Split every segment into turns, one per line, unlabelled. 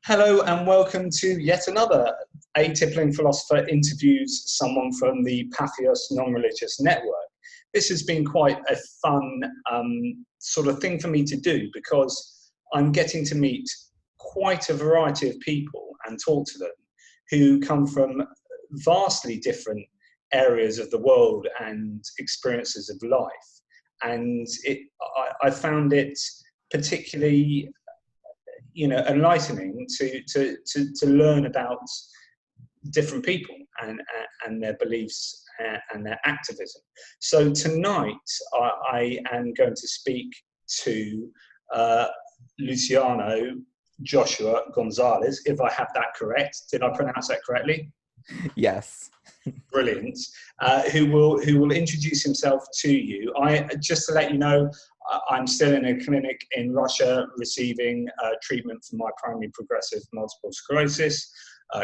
Hello and welcome to yet another Atypical Philosopher interviews someone from the Patheos Nonreligious network. This has been quite a fun sort of thing for me to do because I'm getting to meet quite a variety of people and talk to them who come from vastly different areas of the world and experiences of life. And I found it particularly enlightening to learn about different people and their beliefs and their activism. So tonight I am going to speak to Luciano Joshua Gonzales, if I have that correct. Did I pronounce that correctly?
Yes.
Brilliant. Who will introduce himself to you. Just to let you know, I'm still in a clinic in Russia receiving treatment for my primary progressive multiple sclerosis,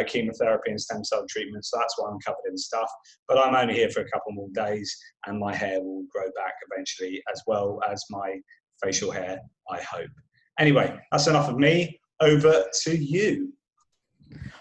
chemotherapy and stem cell treatment. So that's why I'm covered in stuff. But I'm only here for a couple more days and my hair will grow back eventually, as well as my facial hair, I hope. Anyway, that's enough of me. Over to you.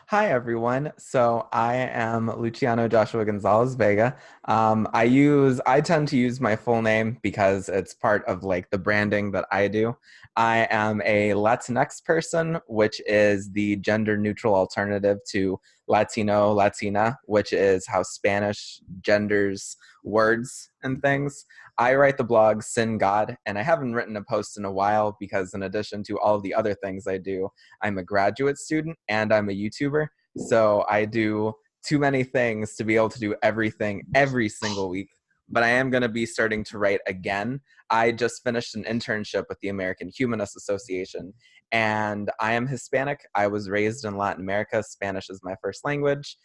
Hi, everyone. So I am Luciano Joshua Gonzales Vega. I tend to use my full name because it's part of the branding that I do. I am a Latinx person, which is the gender neutral alternative to Latino, Latina, which is how Spanish genders words and things. I write the blog Sin God, and I haven't written a post in a while because in addition to all of the other things I do, I'm a graduate student and I'm a YouTuber. So I do too many things to be able to do everything every single week. But I am going to be starting to write again. I just finished an internship with the American Humanist Association, and I am Hispanic. I was raised in Latin America. Spanish is my first language.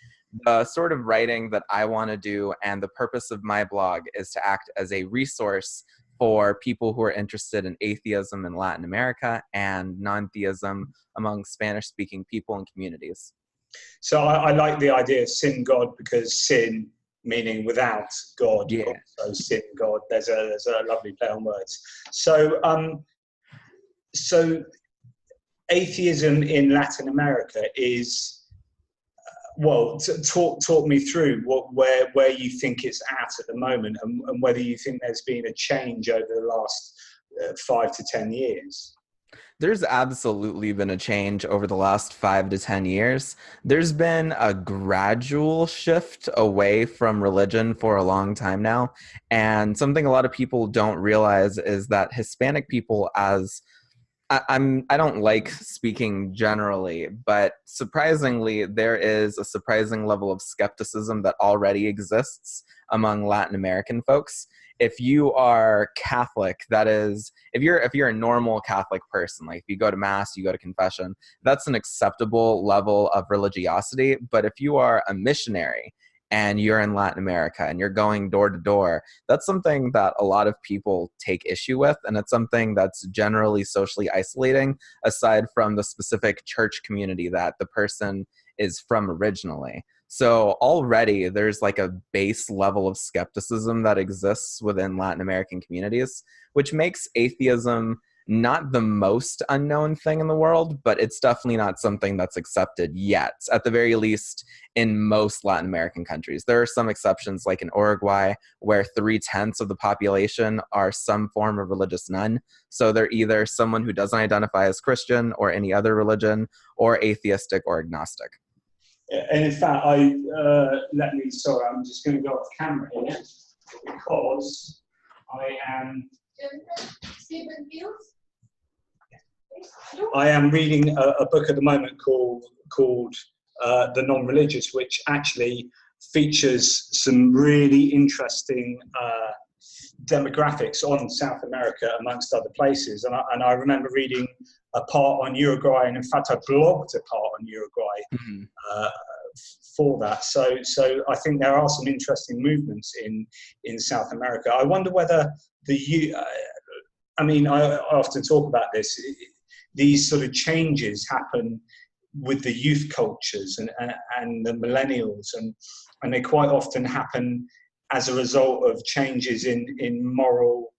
The sort of writing that I want to do and the purpose of my blog is to act as a resource for people who are interested in atheism in Latin America and non-theism among Spanish-speaking people and communities.
So I like the idea of sin God because sin meaning without God.
Yeah.
So sin God. There's a lovely play on words. So so atheism in Latin America is talk me through where you think it's at the moment and whether you think there's been a change over the last 5 to 10 years.
There's absolutely been a change over the last 5 to 10 years. There's been a gradual shift away from religion for a long time now. And something a lot of people don't realize is that Hispanic people I don't like speaking generally, but surprisingly, there is a surprising level of skepticism that already exists among Latin American folks. If you are Catholic, that is, if you're a normal Catholic person, like if you go to Mass, you go to confession, that's an acceptable level of religiosity. But if you are a missionary and you're in Latin America and you're going door to door, that's something that a lot of people take issue with, and it's something that's generally socially isolating, aside from the specific church community that the person is from originally. So already there's a base level of skepticism that exists within Latin American communities, which makes atheism not the most unknown thing in the world, but it's definitely not something that's accepted yet, at the very least in most Latin American countries. There are some exceptions, like in Uruguay, where 3/10 of the population are some form of religious none. So they're either someone who doesn't identify as Christian or any other religion, or atheistic or agnostic.
And in fact, I'm just going to go off camera here because I am reading a book at the moment called The Nonreligious, which actually features some really interesting demographics on South America, amongst other places. And I remember reading a part on Uruguay, and in fact, I blogged a part on Uruguay for that. So I think there are some interesting movements in South America. I wonder whether I often talk about this. These sort of changes happen with the youth cultures and the millennials, and they quite often happen as a result of changes in moral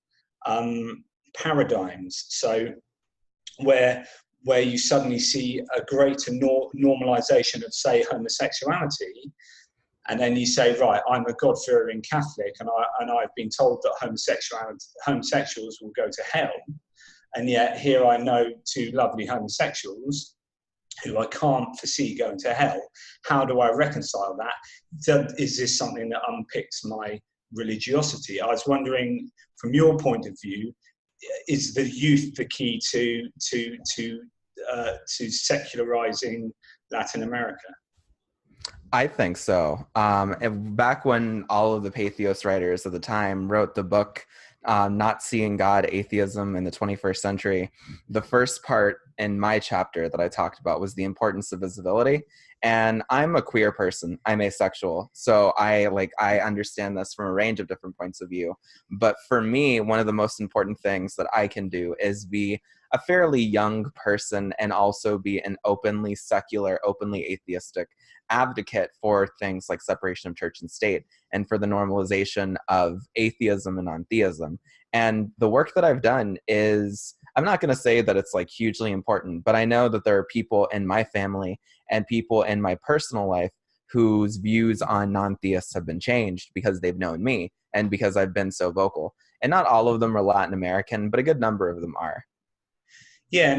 paradigms. So where where you suddenly see a greater normalization of, say, homosexuality, and then you say, right, I'm a God-fearing Catholic, and I've been told that homosexuals will go to hell, and yet here I know two lovely homosexuals who I can't foresee going to hell. How do I reconcile that? Is this something that unpicks my religiosity? I was wondering, from your point of view, is the youth the key to secularizing Latin America?
I think so. And back when all of the Patheos writers of the time wrote the book, Not Seeing God, Atheism in the 21st Century, the first part in my chapter that I talked about was the importance of visibility. And I'm a queer person. I'm asexual. So I understand this from a range of different points of view. But for me, one of the most important things that I can do is be a fairly young person and also be an openly secular, openly atheistic advocate for things like separation of church and state and for the normalization of atheism and non-theism. And the work that I've done is, I'm not going to say that it's like hugely important, but I know that there are people in my family and people in my personal life whose views on non-theists have been changed because they've known me and because I've been so vocal. And not all of them are Latin American, but a good number of them are.
Yeah,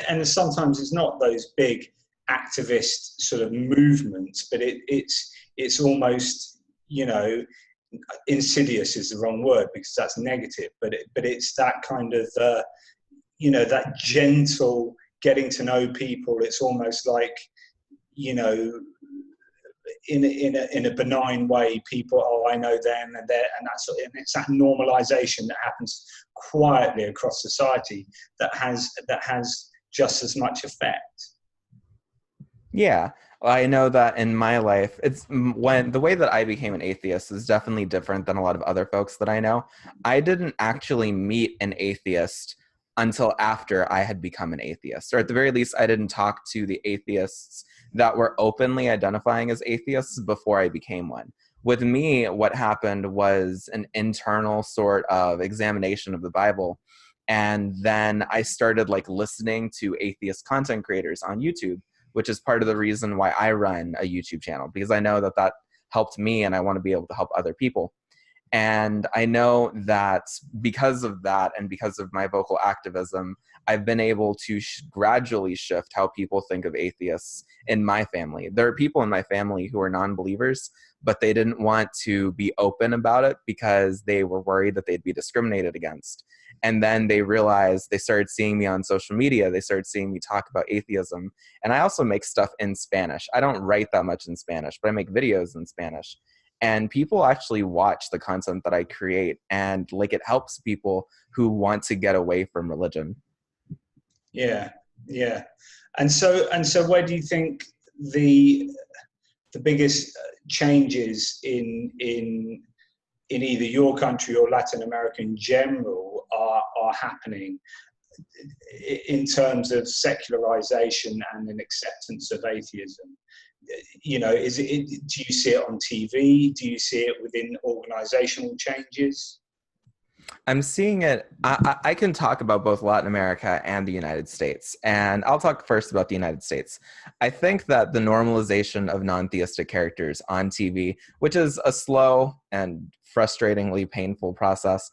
and sometimes it's not those big activist sort of movements, but it's almost, insidious is the wrong word because that's negative, but it's that kind of that gentle getting to know people. It's almost like, in a benign way, people, oh, I know them, and it's that normalization that happens quietly across society that has just as much effect.
Yeah, I know that in my life, when the way that I became an atheist is definitely different than a lot of other folks that I know. I didn't actually meet an atheist until after I had become an atheist, or at the very least, I didn't talk to the atheists that were openly identifying as atheists before I became one. With me, what happened was an internal sort of examination of the Bible. And then I started listening to atheist content creators on YouTube, which is part of the reason why I run a YouTube channel, because I know that helped me and I want to be able to help other people. And I know that because of that and because of my vocal activism, I've been able to gradually shift how people think of atheists in my family. There are people in my family who are non-believers, but they didn't want to be open about it because they were worried that they'd be discriminated against. And then they realized, they started seeing me on social media. They started seeing me talk about atheism. And I also make stuff in Spanish. I don't write that much in Spanish, but I make videos in Spanish. And people actually watch the content that I create, and it helps people who want to get away from religion.
Yeah, yeah. And so where do you think the biggest changes in either your country or Latin America in general are happening in terms of secularization and an acceptance of atheism? Do you see it on TV? Do you see it within organizational changes?
I'm seeing it. I can talk about both Latin America and the United States. And I'll talk first about the United States. I think that the normalization of non-theistic characters on TV, which is a slow and frustratingly painful process,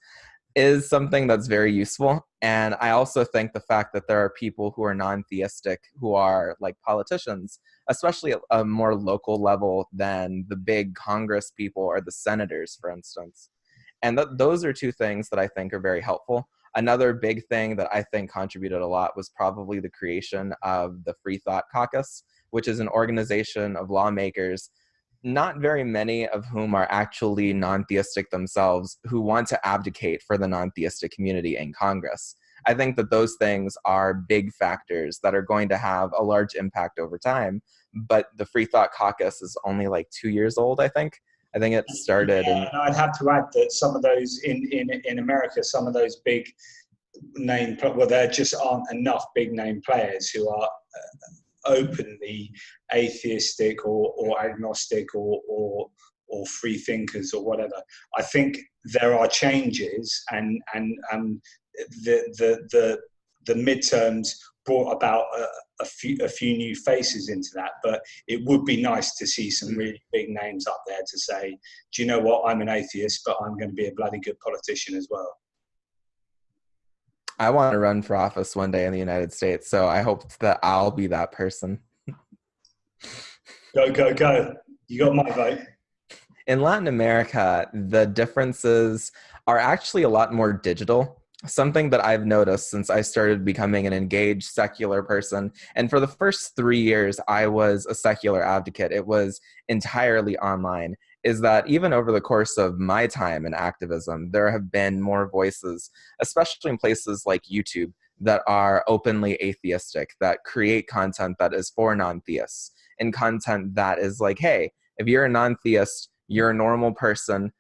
is something that's very useful. And I also think the fact that there are people who are non-theistic who are politicians, especially at a more local level than the big Congress people or the senators, for instance. And those are two things that I think are very helpful. Another big thing that I think contributed a lot was probably the creation of the Free Thought Caucus, which is an organization of lawmakers, not very many of whom are actually non-theistic themselves, who want to advocate for the non-theistic community in Congress. I think that those things are big factors that are going to have a large impact over time. But the Free Thought Caucus is only 2 years old, I think. I think it started
and I'd have to add that some of those in America, some of those big name, well, there just aren't enough big name players who are openly atheistic or agnostic or free thinkers or whatever. I think there are changes, and the midterms brought about a few new faces into that. But it would be nice to see some really big names up there to say, do you know what, I'm an atheist, but I'm going to be a bloody good politician as well.
I want to run for office one day in the United States, so I hope that I'll be that person.
Go, go, go. You got my vote.
In Latin America, the differences are actually a lot more digital. Something that I've noticed since I started becoming an engaged secular person. And for the first 3 years, I was a secular advocate. It was entirely online. Is that even over the course of my time in activism, there have been more voices, especially in places like YouTube, that are openly atheistic, that create content that is for non-theists, and content that is like, hey, if you're a non-theist, you're a normal person.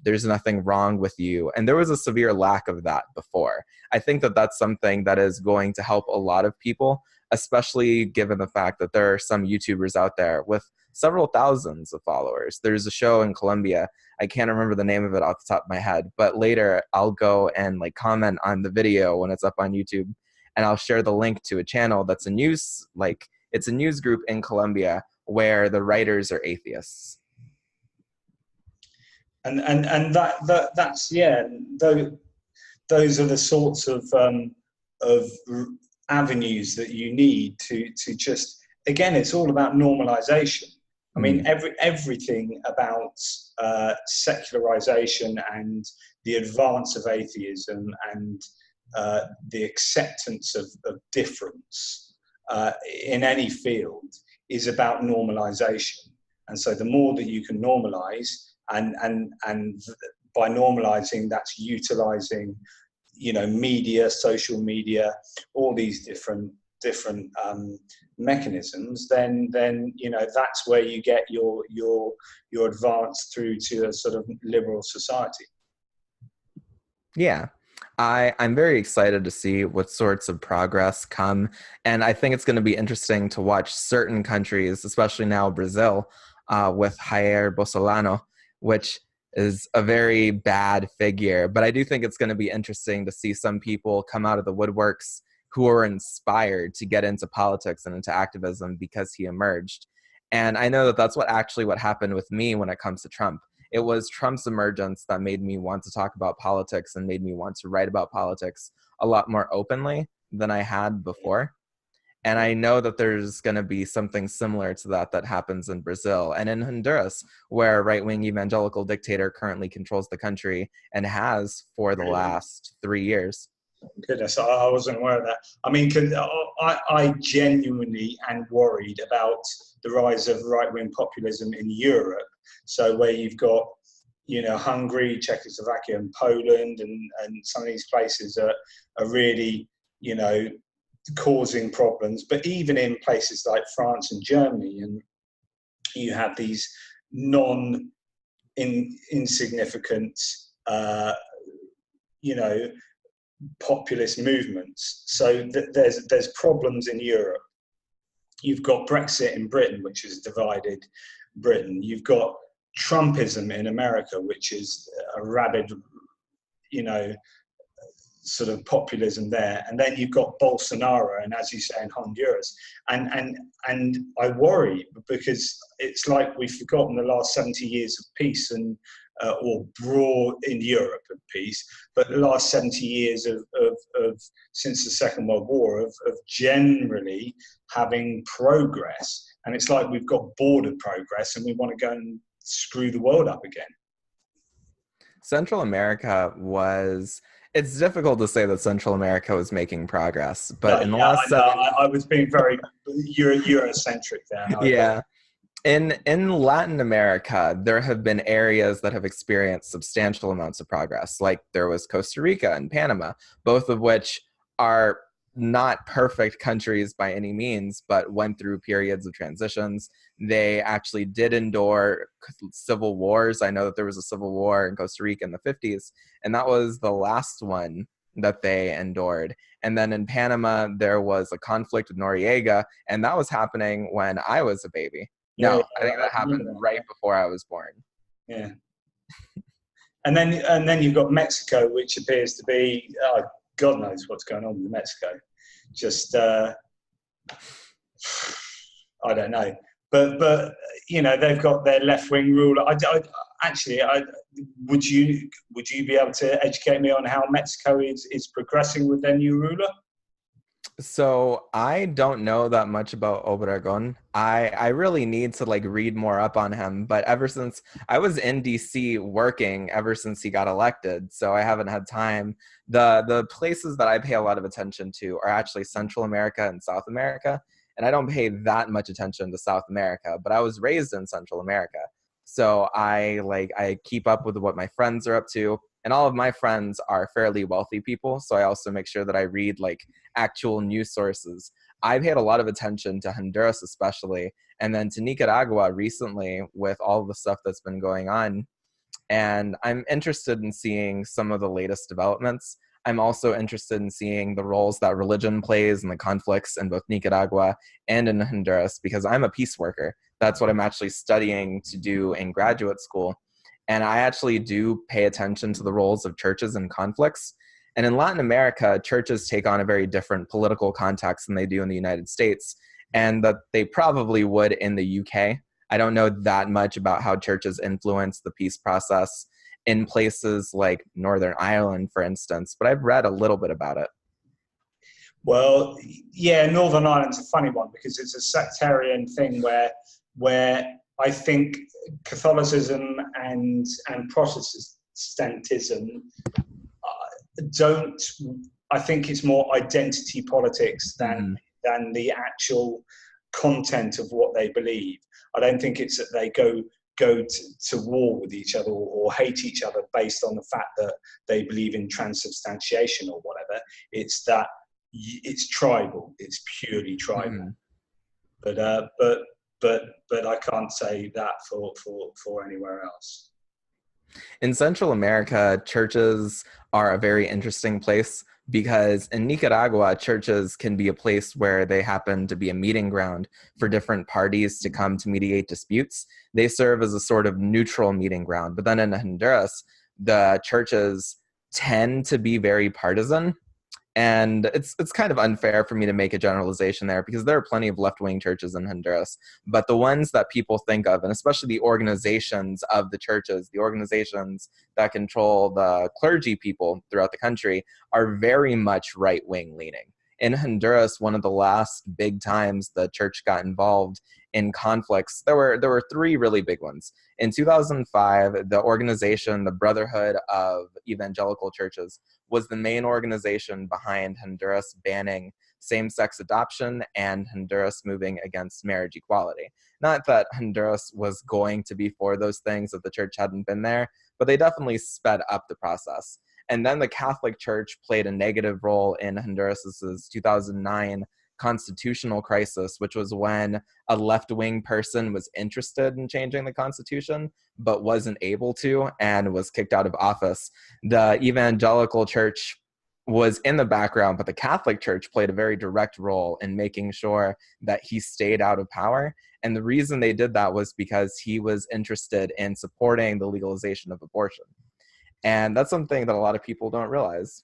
There's nothing wrong with you. And there was a severe lack of that before. I think that that's something that is going to help a lot of people, especially given the fact that there are some YouTubers out there with several thousands of followers. There's a show in Colombia. I can't remember the name of it off the top of my head, but later I'll go and like comment on the video when it's up on YouTube, and I'll share the link to a channel that's a news, like it's a news group in Colombia where the writers are atheists.
And that's yeah. Those are the sorts of avenues that you need to just, again, it's all about normalization. I mean, everything about secularization and the advance of atheism and the acceptance of difference in any field is about normalization. And so the more that you can normalize, and by normalizing, that's utilizing, you know, media, social media, all these different mechanisms, then you know, that's where you get your advance through to a sort of liberal society.
Yeah. I'm very excited to see what sorts of progress come. And I think it's going to be interesting to watch certain countries, especially now Brazil, with Jair Bolsonaro, which is a very bad figure. But I do think it's going to be interesting to see some people come out of the woodworks who are inspired to get into politics and into activism because he emerged. And I know that that's what happened with me when it comes to Trump. It was Trump's emergence that made me want to talk about politics and made me want to write about politics a lot more openly than I had before. And I know that there's going to be something similar to that happens in Brazil and in Honduras, where a right-wing evangelical dictator currently controls the country and has for the last 3 years.
Goodness, I wasn't aware of that. I mean, I genuinely am worried about the rise of right-wing populism in Europe. So where you've got, you know, Hungary, Czechoslovakia and Poland and some of these places are really, you know, causing problems. But even in places like France and Germany, and you have these insignificant, you know, populist movements. So there's problems in Europe. You've got Brexit in Britain, which has divided Britain. You've got Trumpism in America, which is a rabid, you know, sort of populism there. And then you've got Bolsonaro, and as you say, in Honduras. And I worry because it's like we've forgotten the last 70 years of peace and or broad in Europe of peace, but the last 70 years of since the Second World War of generally having progress. And it's like we've got bored of progress and we want to go and screw the world up again.
Central America was, it's difficult to say that Central America was making progress, but in the last
I was being very Eurocentric there.
Yeah. In Latin America, there have been areas that have experienced substantial amounts of progress, like there was Costa Rica and Panama, both of which are not perfect countries by any means, but went through periods of transitions. They actually did endure civil wars. I know that there was a civil war in Costa Rica in the 50s, and that was the last one that they endured. And then in Panama, there was a conflict with Noriega, and that was happening when I was a baby. No, I think that happened right before I was born.
Yeah. And then you've got Mexico, which appears to be, God knows what's going on with Mexico. just I don't know. But you know, they've got their left-wing ruler. Would you be able to educate me on how Mexico is progressing with their new ruler?
So I don't know that much about Obregón. I really need to like read more up on him, but ever since I was in DC working ever since he got elected, so I haven't had time. The places that I pay a lot of attention to are actually Central America and South America, and I don't pay that much attention to South America, but I was raised in Central America. So I keep up with what my friends are up to, and all of my friends are fairly wealthy people, so I also make sure that I read like actual news sources. I've paid a lot of attention to Honduras especially, and then to Nicaragua recently with all the stuff that's been going on. And I'm interested in seeing some of the latest developments. I'm also interested in seeing the roles that religion plays in the conflicts in both Nicaragua and in Honduras, because I'm a peace worker. That's what I'm actually studying to do in graduate school. And I actually do pay attention to the roles of churches in conflicts. And in Latin America, churches take on a very different political context than they do in the United States, and that they probably would in the UK. I don't know that much about how churches influence the peace process in places like Northern Ireland, for instance, but I've read a little bit about it.
Well, yeah, Northern Ireland's a funny one because it's a sectarian thing where I think Catholicism and Protestantism don't. I think it's more identity politics than the actual content of what they believe. I don't think it's that they go to war with each other or hate each other based on the fact that they believe in transubstantiation or whatever. It's that it's tribal. It's purely tribal. But I can't say that for anywhere else.
In Central America, churches are a very interesting place because in Nicaragua, churches can be a place where they happen to be a meeting ground for different parties to come to mediate disputes. They serve as a sort of neutral meeting ground. But then in Honduras, the churches tend to be very partisan. And it's kind of unfair for me to make a generalization there because there are plenty of left-wing churches in Honduras. But the ones that people think of, and especially the organizations of the churches, the organizations that control the clergy people throughout the country, are very much right-wing leaning. In Honduras, one of the last big times the church got involved in conflicts, there were three really big ones. In 2005, the organization, the Brotherhood of Evangelical Churches, was the main organization behind Honduras banning same-sex adoption and Honduras moving against marriage equality. Not that Honduras was going to be for those things if the church hadn't been there, but they definitely sped up the process. And then the Catholic Church played a negative role in Honduras's 2009 constitutional crisis, which was when a left-wing person was interested in changing the constitution but wasn't able to and was kicked out of office. The evangelical church was in the background, but the Catholic Church played a very direct role in making sure that he stayed out of power. And the reason they did that was because he was interested in supporting the legalization of abortion. And that's something that a lot of people don't realize.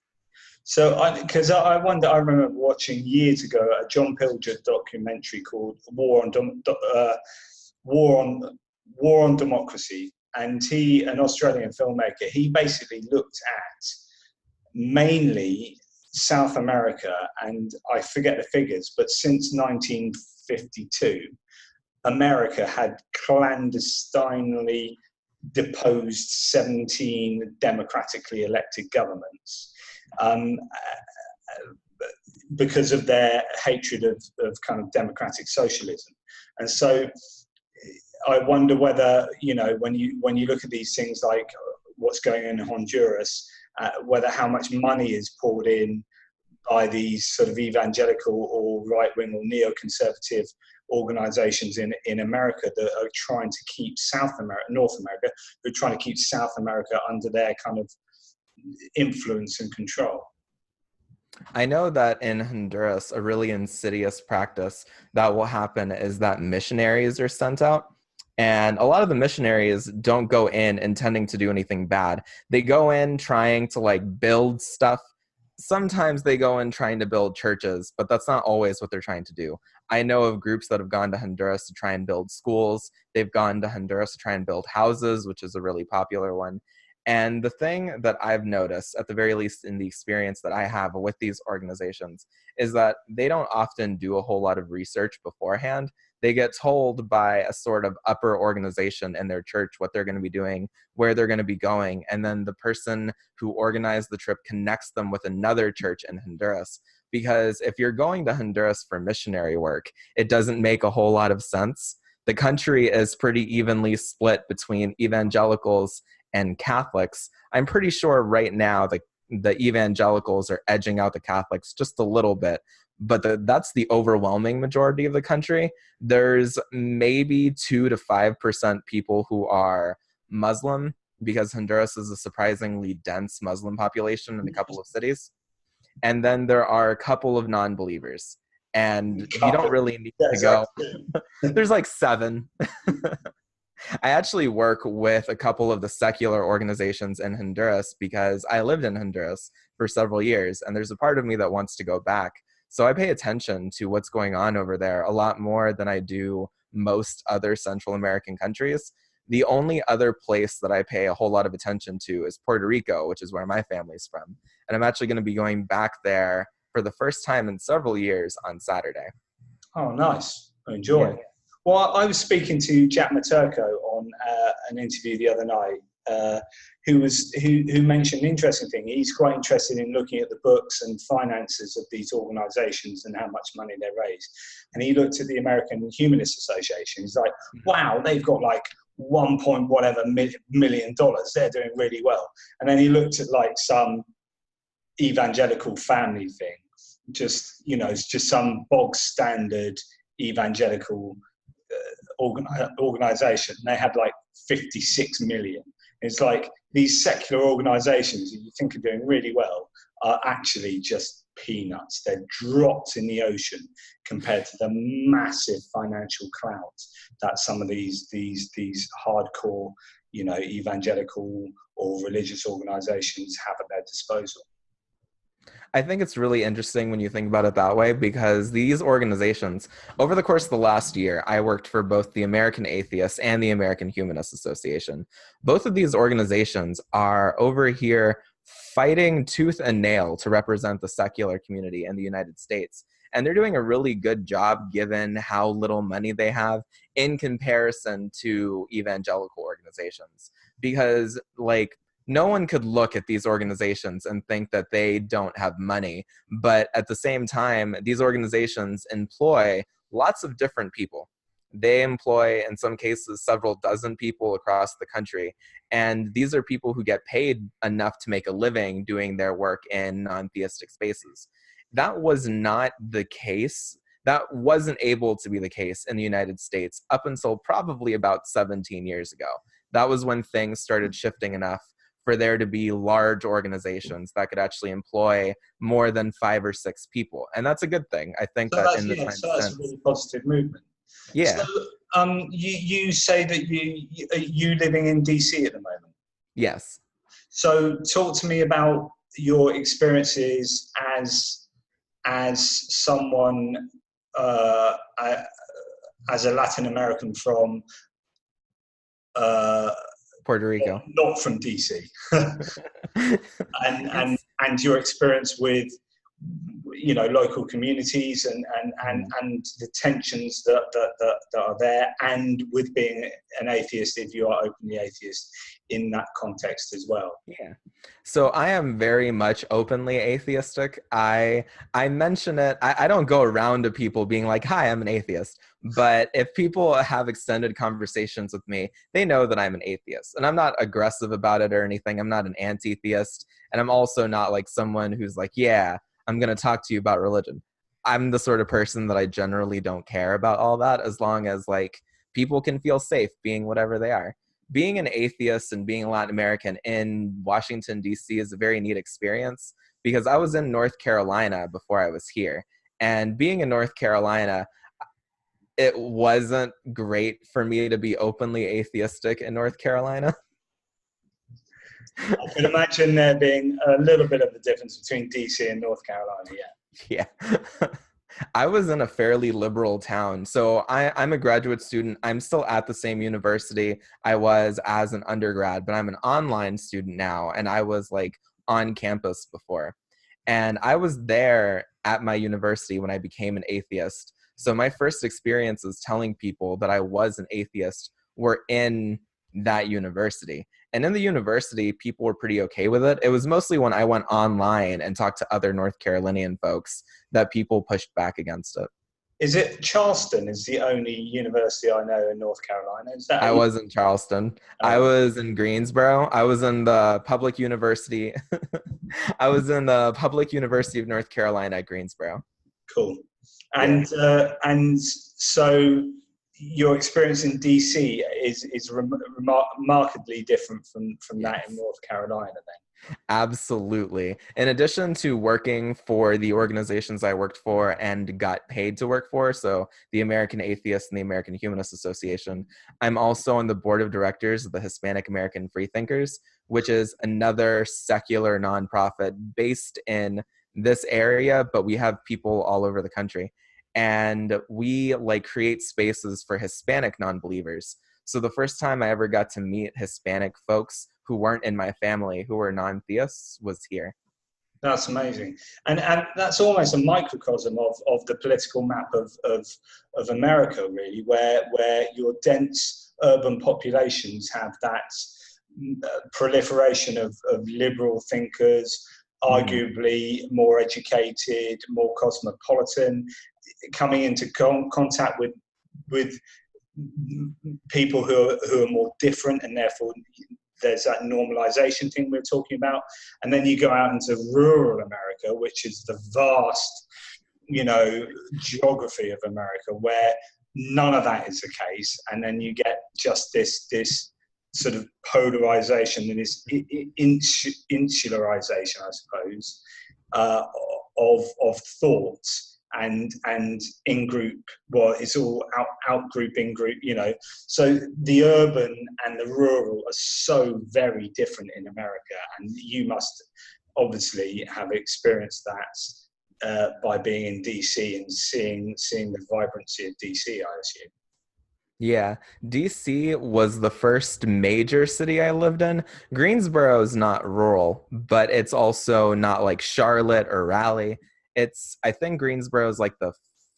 So, I wonder, I remember watching years ago a John Pilger documentary called War on Democracy, and an Australian filmmaker, he basically looked at mainly South America, and I forget the figures, but since 1952, America had clandestinely deposed 17 democratically elected governments. Because of their hatred of kind of democratic socialism. And so I wonder whether, when you look at these things like what's going on in Honduras, whether how much money is poured in by these sort of evangelical or right-wing or neoconservative organizations in America that are trying to keep North America, who are trying to keep South America under their kind of influence and control.
I know that in Honduras, a really insidious practice that will happen is that missionaries are sent out. And a lot of the missionaries don't go in intending to do anything bad. They go in trying to build stuff sometimes they go in trying to build churches, but that's not always what they're trying to do. I know of groups that have gone to Honduras to try and build schools. They've gone to Honduras to try and build houses, which is a really popular one. And the thing that I've noticed, at the very least in the experience that I have with these organizations, is that they don't often do a whole lot of research beforehand. They get told by a sort of upper organization in their church what they're going to be doing, where they're going to be going, and then the person who organized the trip connects them with another church in Honduras. Because if you're going to Honduras for missionary work, it doesn't make a whole lot of sense. The country is pretty evenly split between evangelicals and Catholics. I'm pretty sure right now the evangelicals are edging out the Catholics just a little bit, but that's the overwhelming majority of the country. There's maybe 2 to 5% people who are Muslim, because Honduras is a surprisingly dense Muslim population in a couple of cities. And then there are a couple of non-believers, and you don't really need to go. There's like 7. I actually work with a couple of the secular organizations in Honduras because I lived in Honduras for several years, and there's a part of me that wants to go back. So I pay attention to what's going on over there a lot more than I do most other Central American countries. The only other place that I pay a whole lot of attention to is Puerto Rico, which is where my family's from. And I'm actually going to be going back there for the first time in several years on Saturday.
Oh, nice. Enjoy. Yeah. Well, I was speaking to Jack Maturko on an interview the other night, who mentioned an interesting thing. He's quite interested in looking at the books and finances of these organizations and how much money they raise. And he looked at the American Humanist Association. He's like, wow, they've got like $1 million. They're doing really well. And then he looked at like some evangelical family thing, just, you know, it's just some bog standard evangelical organization. They had like 56 million. It's like these secular organizations that you think are doing really well are actually just peanuts. They're drops in the ocean compared to the massive financial clouds that some of these hardcore, you know, evangelical or religious organizations have at their disposal.
I think it's really interesting when you think about it that way, because these organizations, over the course of the last year, I worked for both the American Atheist and the American Humanist Association. Both of these organizations are over here fighting tooth and nail to represent the secular community in the United States. And they're doing a really good job given how little money they have in comparison to evangelical organizations. Because, like, no one could look at these organizations and think that they don't have money. But at the same time, these organizations employ lots of different people. They employ, in some cases, several dozen people across the country. And these are people who get paid enough to make a living doing their work in non-theistic spaces. That was not the case. That wasn't able to be the case in the United States up until probably about 17 years ago. That was when things started shifting enough for there to be large organizations that could actually employ more than 5 or 6 people. And that's a good thing. I think so that in the time
so that's a really positive movement.
Yeah.
So, you say that you living in DC at the moment?
Yes.
So talk to me about your experiences as someone, as a Latin American from
Puerto Rico,
not from DC, and your experience with, you know, local communities and the tensions that are there, and with being an atheist, if you are openly atheist in that context as well.
Yeah. So I am very much openly atheistic. I mention it. I don't go around to people being like, hi, I'm an atheist. But if people have extended conversations with me, they know that I'm an atheist. And I'm not aggressive about it or anything. I'm not an anti-theist. And I'm also not like someone who's like, yeah, I'm going to talk to you about religion. I'm the sort of person that I generally don't care about all that, as long as like people can feel safe being whatever they are. Being an atheist and being Latin American in Washington, D.C. is a very neat experience, because I was in North Carolina before I was here. And being in North Carolina, it wasn't great for me to be openly atheistic in North Carolina.
I can imagine there being a little bit of a difference between DC and North Carolina, yeah.
Yeah. I was in a fairly liberal town. So I'm a graduate student. I'm still at the same university I was as an undergrad, but I'm an online student now. And I was like on campus before. And I was there at my university when I became an atheist. So my first experiences telling people that I was an atheist were in that university. And in the university, people were pretty okay with it. It was mostly when I went online and talked to other North Carolinian folks that people pushed back against it.
Is it Charleston is the only university I know in North Carolina? Is that
I was in Charleston. I was in Greensboro. I was in the public university. I was in the Public University of North Carolina at Greensboro.
Cool. And and so your experience in DC is remarkably different from that in North Carolina then.
Absolutely. In addition to working for the organizations I worked for and got paid to work for, so the American Atheist and the American Humanist Association, I'm also on the board of directors of the Hispanic American Freethinkers, which is another secular nonprofit based in this area, but we have people all over the country. And we like create spaces for Hispanic non-believers. So the first time I ever got to meet Hispanic folks who weren't in my family, who were non-theists, was here.
That's amazing. And that's almost a microcosm of the political map of America, really, where your dense urban populations have that proliferation of liberal thinkers, arguably more educated, more cosmopolitan, coming into contact with people who are more different, and therefore there's that normalization thing we're talking about. And then you go out into rural America, which is the vast, geography of America, where none of that is the case. And then you get just this sort of polarization and this insularization, I suppose, of thoughts. And in group, well, it's all out group, in group, So the urban and the rural are so very different in America, and you must obviously have experienced that by being in DC and seeing the vibrancy of DC, I assume.
Yeah, DC was the first major city I lived in. Greensboro is not rural, but it's also not like Charlotte or Raleigh. I think Greensboro is like the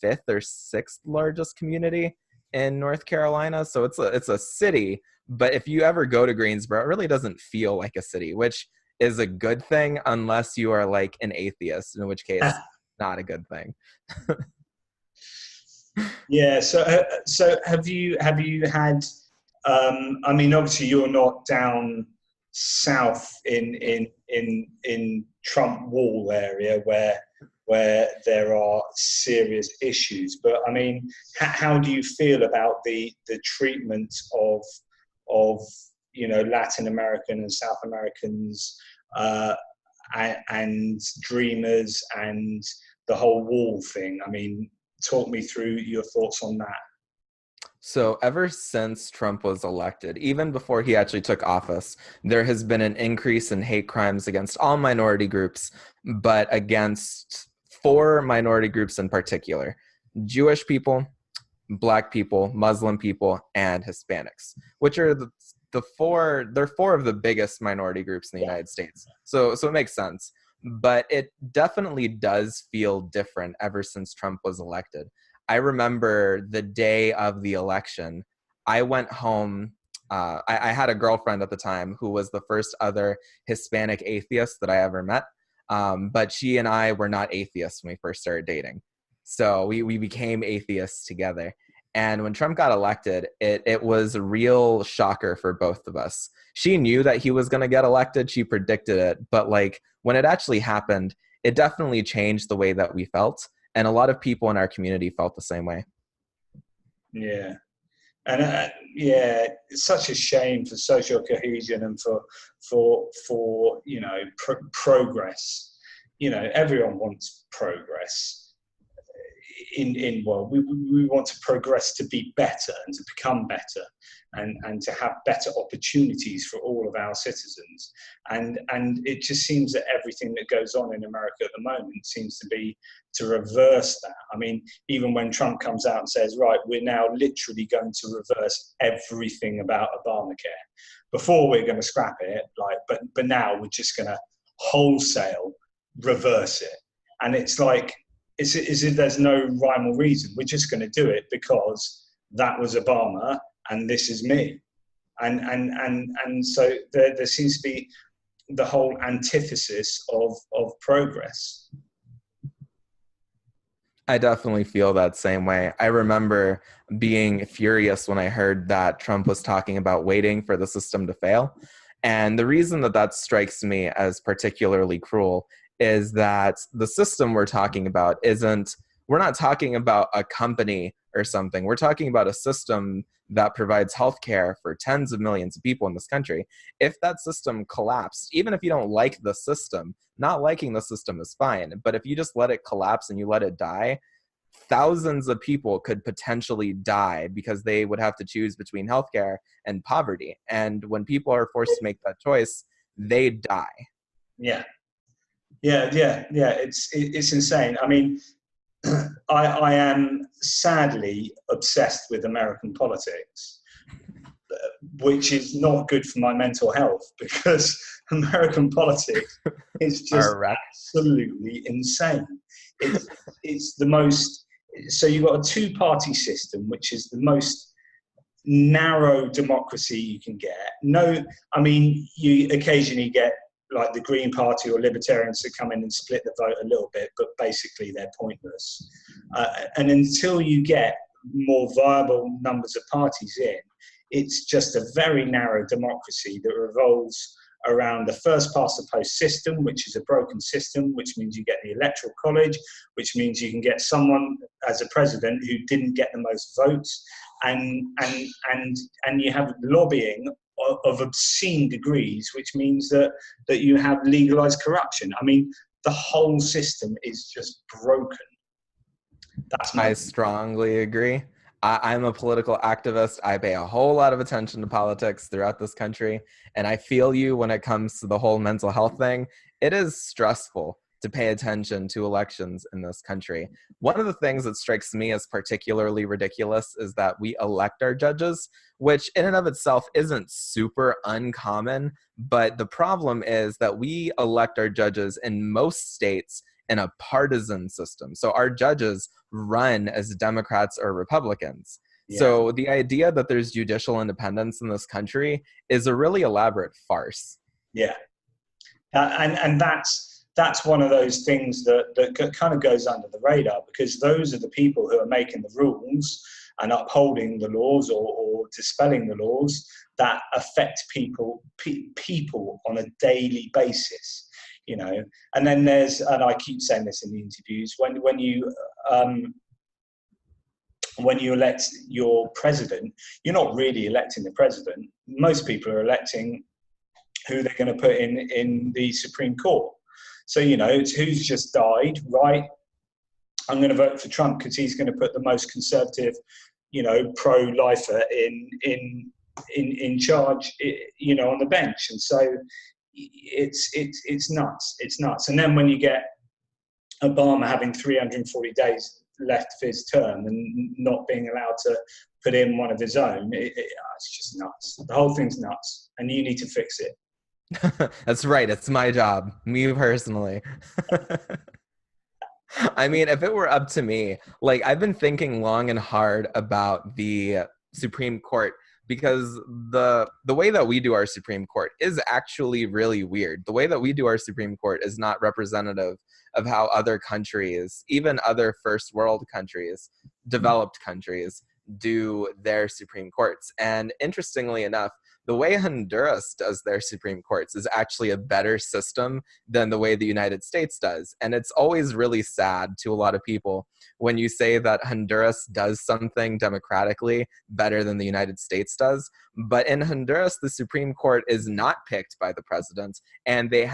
5th or 6th largest community in North Carolina. So it's a city, but if you ever go to Greensboro, it really doesn't feel like a city, which is a good thing unless you are like an atheist, in which case, not a good thing.
Yeah. So have you had? I mean, obviously, you're not down south in Trump Wall area where there are serious issues. But I mean, how do you feel about the treatment of Latin American and South Americans and dreamers and the whole wall thing? I mean, talk me through your thoughts on that.
So ever since Trump was elected, even before he actually took office, there has been an increase in hate crimes against all minority groups, but against 4 minority groups in particular: Jewish people, Black people, Muslim people, and Hispanics, which are they're 4 of the biggest minority groups in the United States. So it makes sense. But it definitely does feel different ever since Trump was elected. I remember the day of the election, I went home. I had a girlfriend at the time who was the first other Hispanic atheist that I ever met. But she and I were not atheists when we first started dating. So we became atheists together. And when Trump got elected, it was a real shocker for both of us. She knew that he was going to get elected. She predicted it. But like when it actually happened, it definitely changed the way that we felt. And a lot of people in our community felt the same way.
Yeah. And it's such a shame for social cohesion and for progress. Everyone wants progress. well, we want to progress to be better and to become better, and to have better opportunities for all of our citizens. And it just seems that everything that goes on in America at the moment seems to be to reverse that. I mean, even when Trump comes out and says, right, we're now literally going to reverse everything about Obamacare. Before we're going to scrap it, but now we're just going to wholesale reverse it. And it's like, is it there's no rhyme or reason. We're just going to do it because that was Obama and this is me. And so there seems to be the whole antithesis of progress.
I definitely feel that same way. I remember being furious when I heard that Trump was talking about waiting for the system to fail. And the reason that strikes me as particularly cruel is that the system we're talking about we're not talking about a company or something. We're talking about a system that provides healthcare for tens of millions of people in this country. If that system collapsed, even if you don't like the system, not liking the system is fine. But if you just let it collapse and you let it die, thousands of people could potentially die because they would have to choose between healthcare and poverty. And when people are forced to make that choice, they die.
Yeah. It's insane. I mean, I am sadly obsessed with American politics, which is not good for my mental health, because American politics is just absolutely insane. It's the most. So you've got a two-party system, which is the most narrow democracy you can get. No, I mean, you occasionally get like the Green Party or Libertarians that come in and split the vote a little bit, but basically they're pointless. And until you get more viable numbers of parties in, it's just a very narrow democracy that revolves around the first past the post system, which is a broken system, which means you get the electoral college, which means you can get someone as a president who didn't get the most votes, and you have lobbying of obscene degrees, which means that you have legalized corruption. I mean, the whole system is just broken.
I strongly agree. I'm a political activist. I pay a whole lot of attention to politics throughout this country, and I feel you when it comes to the whole mental health thing. It is stressful to pay attention to elections in this country. One of the things that strikes me as particularly ridiculous is that we elect our judges, which in and of itself isn't super uncommon, but the problem is that we elect our judges in most states in a partisan system. So our judges run as Democrats or Republicans. Yeah. So the idea that there's judicial independence in this country is a really elaborate farce.
Yeah. And that's one of those things that kind of goes under the radar, because those are the people who are making the rules and upholding the laws or dispelling the laws that affect people on a daily basis, you know. And then there's, and I keep saying this in the interviews, when you elect your president, you're not really electing the president. Most people are electing who they're going to put in the Supreme Court. So, you know, it's who's just died, right? I'm going to vote for Trump because he's going to put the most conservative, you know, pro-lifer in charge, you know, on the bench. And so it's nuts. It's nuts. And then when you get Obama having 340 days left of his term and not being allowed to put in one of his own, it's just nuts. The whole thing's nuts, and you need to fix it.
That's right. It's my job, me personally. I mean, if it were up to me, like, I've been thinking long and hard about the Supreme Court, because the way that we do our Supreme Court is actually really weird. The way that we do our Supreme Court is not representative of how other countries, even other first world countries, developed countries, do their Supreme Courts. And interestingly enough, the way Honduras does their Supreme Courts is actually a better system than the way the United States does. And it's always really sad to a lot of people when you say that Honduras does something democratically better than the United States does. But in Honduras, the Supreme Court is not picked by the president, and they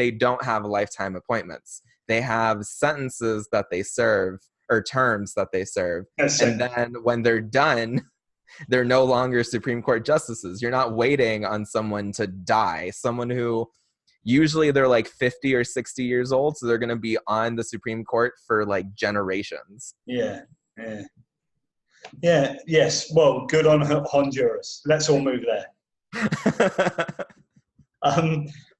don't have lifetime appointments. They have sentences that they serve, or terms that they serve.
Yes,
And then when they're done, they're no longer Supreme Court justices. You're not waiting on someone to die, someone who usually they're like 50 or 60 years old, so they're going to be on the Supreme Court for like generations.
Yeah, yeah. Yeah, yes. Well, good on Honduras. Let's all move there.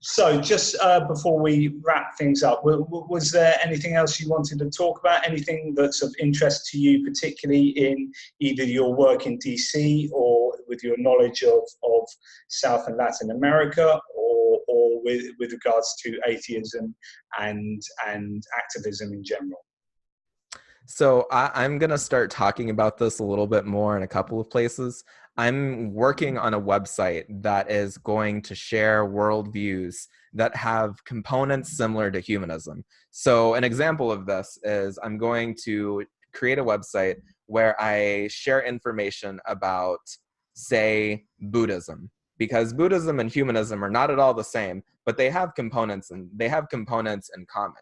So just before we wrap things up, was there anything else you wanted to talk about? Anything that's of interest to you, particularly in either your work in DC or with your knowledge of South and Latin America, or with regards to atheism and activism in general?
So I'm going to start talking about this a little bit more in a couple of places. I'm working on a website that is going to share worldviews that have components similar to humanism. So an example of this is I'm going to create a website where I share information about, say, Buddhism, because Buddhism and humanism are not at all the same, but they have components in common.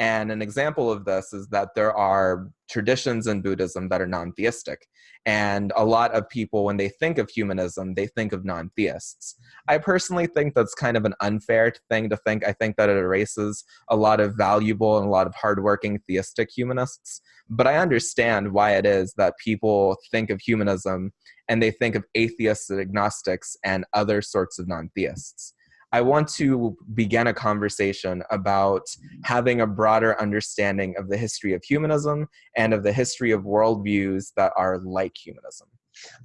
And an example of this is that there are traditions in Buddhism that are non-theistic. And a lot of people, when they think of humanism, they think of non-theists. I personally think that's kind of an unfair thing to think. I think that it erases a lot of valuable and a lot of hardworking theistic humanists. But I understand why it is that people think of humanism and they think of atheists and agnostics and other sorts of non-theists. I want to begin a conversation about having a broader understanding of the history of humanism and of the history of worldviews that are like humanism.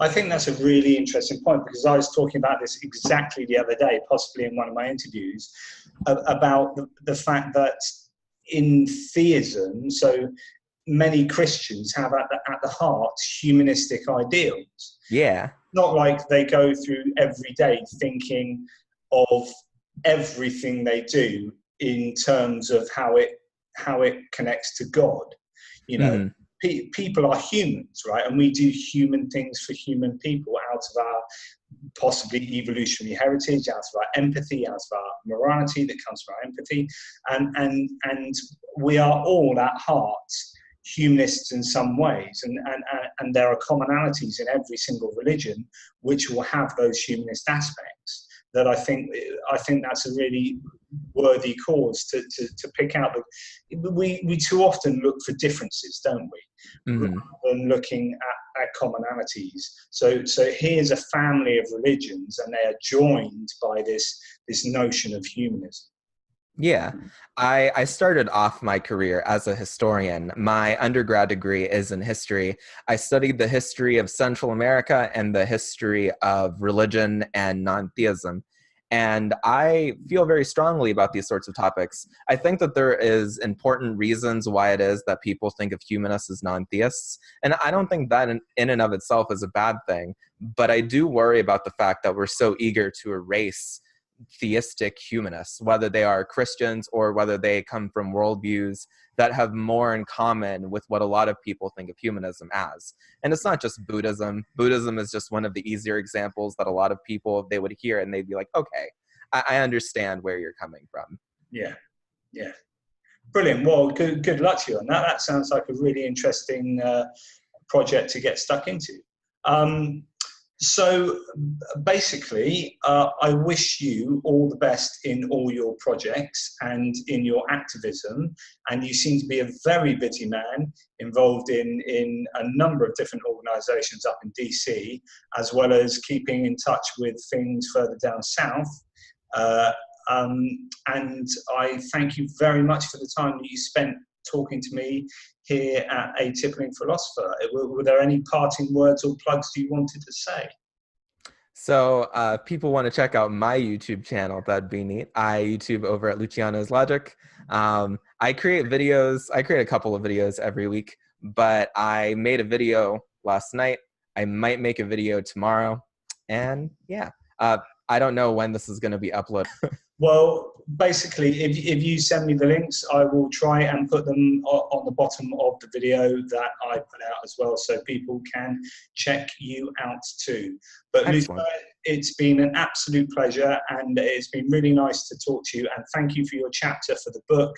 I think that's a really interesting point, because I was talking about this exactly the other day, possibly in one of my interviews, about the fact that in theism, so many Christians have at the heart humanistic ideals.
Yeah.
Not like they go through every day thinking of everything they do in terms of how it connects to God. You know, people are humans, right? And we do human things for human people out of our possibly evolutionary heritage, out of our empathy, out of our morality that comes from our empathy, and we are all at heart humanists in some ways, and there are commonalities in every single religion which will have those humanist aspects. That I think that's a really worthy cause to pick out. We too often look for differences, don't we? Rather than looking at commonalities. So here's a family of religions, and they are joined by this notion of humanism.
Yeah, I started off my career as a historian. My undergrad degree is in history. I studied the history of Central America and the history of religion and non-theism. And I feel very strongly about these sorts of topics. I think that there is important reasons why it is that people think of humanists as non-theists. And I don't think that in and of itself is a bad thing. But I do worry about the fact that we're so eager to erase theistic humanists, whether they are Christians or whether they come from worldviews that have more in common with what a lot of people think of humanism as. And it's not just Buddhism. Buddhism is just one of the easier examples that a lot of people, they would hear and they'd be like, okay, I understand where you're coming from.
Yeah, yeah. Brilliant. Well, good luck to you on that. That sounds like a really interesting project to get stuck into. So basically, I wish you all the best in all your projects and in your activism. And you seem to be a very busy man, involved in a number of different organisations up in DC, as well as keeping in touch with things further down south. And I thank you very much for the time that you spent talking to me here at A Tippling Philosopher. Were there any parting words or plugs you wanted to say?
So people want to check out my YouTube channel, that'd be neat. I YouTube over at Luciano's Logic. I create videos. I create a couple of videos every week, but I made a video last night. I might make a video tomorrow. And yeah, I don't know when this is going to be uploaded.
Well, basically, if you send me the links, I will try and put them on the bottom of the video that I put out as well, so people can check you out too. But it's been an absolute pleasure, and it's been really nice to talk to you. And thank you for your chapter for the book,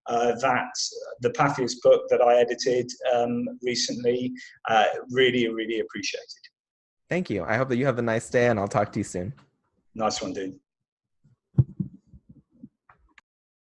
the Patheos book that I edited recently. Really, really appreciated.
Thank you. I hope that you have a nice day, and I'll talk to you soon.
Nice one, dude.